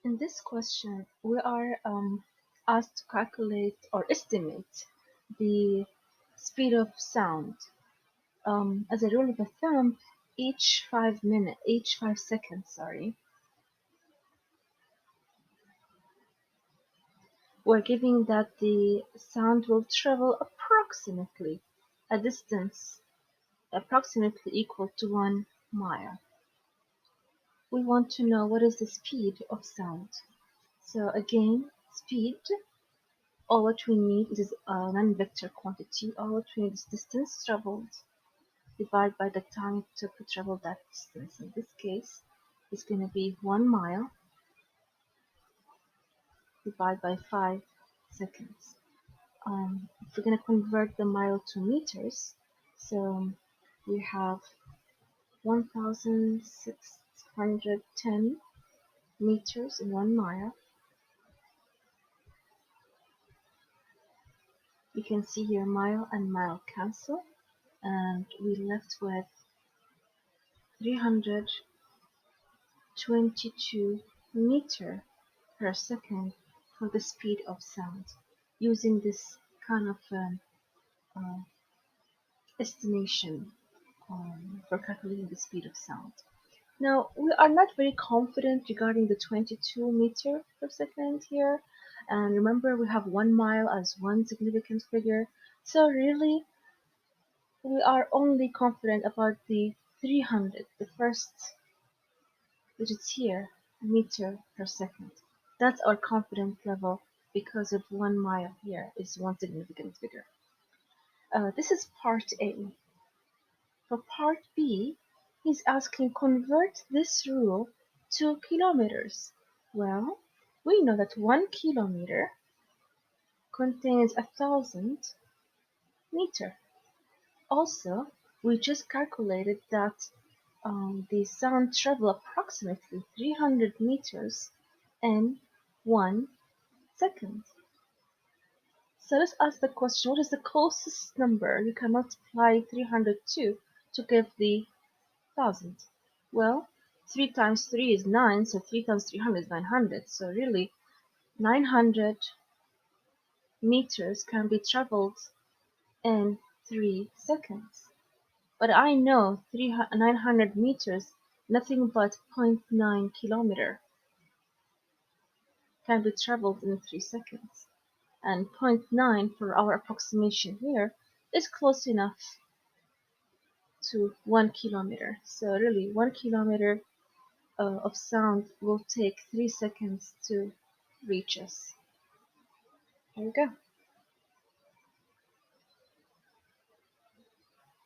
In this question, we are asked to calculate or estimate the speed of sound. As a rule of thumb, each 5 seconds, sorry, we're giving that the sound will travel approximately a distance approximately equal to 1 mile. We want to know what is the speed of sound. So again, speed, all what we need is a non-vector quantity. All what we need is distance traveled divided by the time it took to travel that distance. In this case, it's going to be 1 mile divided by 5 seconds. If we're going to convert the mile to meters, so we have 1,610 meters in 1 mile. You can see here mile and mile cancel, and we left with 322 meter per second for the speed of sound using this kind of uh, estimation for calculating the speed of sound. Now, we are not very confident regarding the 22 meter per second here. And remember, we have 1 mile as one significant figure. So really, we are only confident about the 300, the first digits here, meter per second. That's our confidence level because of 1 mile here is one significant figure. This is part A. For part B, he's asking convert this rule to kilometers. Well, we know that 1 kilometer contains 1,000 meters. Also, we just calculated that the sound travel approximately 300 meters in 1 second. So let's ask the question, what is the closest number you can multiply 300 to give the 1,000? Well, 3 times 3 is 9, so 3 times 300 is 900. So really, 900 meters can be traveled in 3 seconds. But I know 900 meters, nothing but 0.9 kilometer, can be traveled in 3 seconds. And zero point 0.9 for our approximation here is close enough to 1 kilometer. So really 1 kilometer of sound will take 3 seconds to reach us. Here we go.